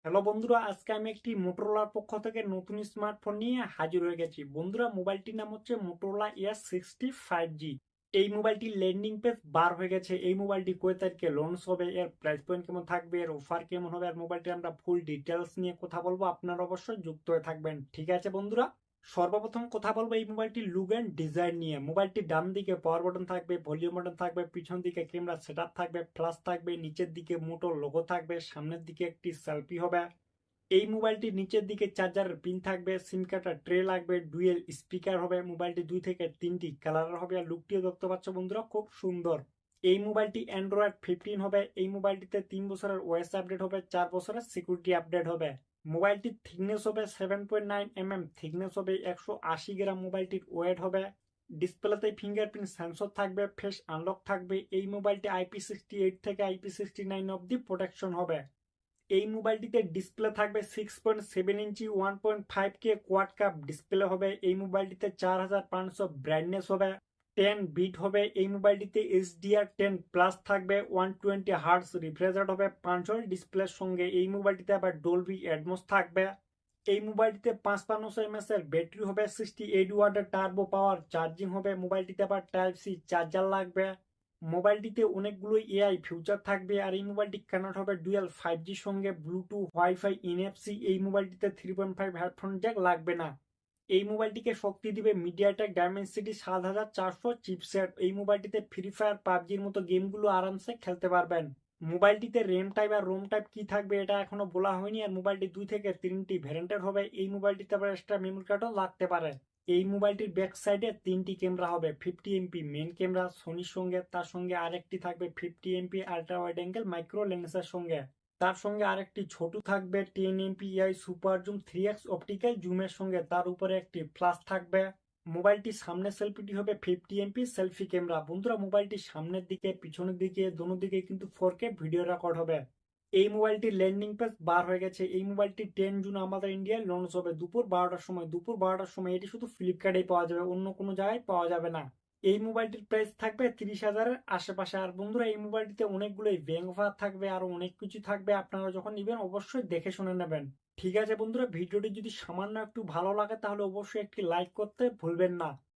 Hello বন্ধুরা, আজকে আমি একটি মোটরোলার পক্ষ থেকে নতুন স্মার্টফোন নিয়ে হাজির হয়ে গেছি। বন্ধুরা, মোবাইলটির নাম হচ্ছে মোটরোলা S65G। এই মোবাইলটির ল্যান্ডিং পেজ বার হয়ে গেছে। এই মোবাইলটি কয় তারিখে লঞ্চ হবে, এর প্রাইস পয়েন্ট কেমন থাকবে, এর অফার কেমন হবে, আর মোবাইলটি আমরা ফুল ডিটেলস নিয়ে কথা বলবো। আপনারা অবশ্যই যুক্ত হয়ে থাকবেন। ঠিক আছে বন্ধুরা, সর্বপ্রথম কথা বলবো এই মোবাইলটির লুক এন্ড ডিজাইন নিয়ে। মোবাইলটির ডান দিকে পাওয়ার বাটন থাকবে, ভলিউম বাটন থাকবে, পিছন দিকে ক্যামেরা সেটআপ থাকবে, ফ্ল্যাশ থাকবে, নিচের দিকে মোটো লোগো থাকবে, সামনের দিকে একটি সেলফি হবে। এই মোবাইলটির নিচের দিকে চার্জারের পিন থাকবে, সিম কার্ডের ট্রে লাগবে, ডুয়েল স্পিকার হবে, মোবাইলটি 2 থেকে 3টি কালারের হবে। আর লুকটিও দেখতে পাচ্ছ বন্ধুরা, খুব সুন্দর। এই মোবাইলটি অ্যান্ড্রয়েড 15 হবে। এই মোবাইলটিতে 3 বছরের ওএস আপডেট হবে, 4 বছরের সিকিউরিটি আপডেট হবে। মোবাইলটির থিকনেস হবে 7.9 mm, থিকনেস হবে 180 গ্রাম। মোবাইলটির ওয়েট হবে। ডিসপ্লেতে ফিঙ্গারপ্রিন্ট সেন্সর থাকবে, ফেস আনলক থাকবে। এই মোবাইলটি IP68 থেকে IP69 অব্দি প্রোটেকশন হবে। এই মোবাইলটিতে ডিসপ্লে থাকবে 6.7 ইঞ্চি 1.5K কোয়াড কাপ ডিসপ্লে হবে। এই মোবাইলটিতে 4500 ব্রাইটনেস হবে, 10 বিট হবে। এই মোবাইলটিতে HDR10+ থাকবে, 120 হার্টস রিফ্রেশ রেট হবে 5 ডিসপ্লের সঙ্গে। এই মোবাইলটিতে আবার ডলবি অ্যাটমস থাকবে। এই মোবাইলটিতে 5500 mAh এর ব্যাটারি হবে, 68 ওয়াটের টার্বো পাওয়ার চার্জিং হবে। মোবাইলটিতে আবার টাইপ-সি চার্জার লাগবে। মোবাইলটিতে অনেকগুলো এআই ফিউচার থাকবে। আর এই মোবাইলটি কানেক্ট হবে ডুয়াল 5G সঙ্গে, ব্লুটুথ, ওয়াইফাই, NFC। এই মোবাইলটিতে 3.5 হেডফোন জ্যাক লাগবে না। এই মোবাইলটিকে শক্তি দিবে মিডিয়াটেক ডায়মেনসিটি 7400 চিপসেট। এই মোবাইলটিতে ফ্রি ফায়ার, পাবজির মতো গেমগুলো আরামসে খেলতে পারবেন। মোবাইলটিতে র্যাম টাইপ আর রোম টাইপ কি থাকবে এটা এখনো বলা হয়নি। আর মোবাইলটি 2 থেকে 3টি ভ্যারিয়েন্টের হবে। এই মোবাইলটিতে আবার এক্সট্রা মেমোরি কার্ডও লাগতে পারে। এই মোবাইলটির ব্যাক সাইডে 3টি ক্যামেরা হবে, 50 MP মেন ক্যামেরা সোনির সঙ্গে, তার সঙ্গে আরেকটি থাকবে 50 MP ultra wide angle micro লেন্সের সঙ্গে। তার সঙ্গে আরেকটি ছোট থাকবে 10 MP AI super zoom 3x optical জুমের সঙ্গে, তার উপরে একটি ফ্ল্যাশ থাকবে। মোবাইলটির সামনের সেলফিটি হবে 50 MP সেলফি ক্যামেরা। বন্ধুরা, মোবাইলটির সামনের দিকে, পিছনের দিকে, দোনো দিকে কিন্তু 4K ভিডিও রেকর্ড হবে। এই মোবাইলটির ল্যান্ডিং পেজ বার হয়ে গেছে। এই মোবাইলটি 10 জুন আমাদের ইন্ডিয়ায় লঞ্চ হবে দুপুর 12টার সময়। দুপুর 12টার সময় এটি শুধু ফ্লিপকার্টেই পাওয়া যাবে, অন্য কোনো জায়গায় পাওয়া যাবে না। এই মোবাইলটির প্রাইস থাকবে 30,000-এর আশেপাশে। আর বন্ধুরা, এই মোবাইলটিতে অনেকগুলোই ব্যাংক অফার থাকবে, আর অনেক কিছু থাকবে। আপনারা যখন নেবেন অবশ্যই দেখে শুনে নেবেন। ঠিক আছে বন্ধুরা, ভিডিওটি যদি সামান্য একটু ভালো লাগে তাহলে অবশ্যই একটি লাইক করতে ভুলবেন না।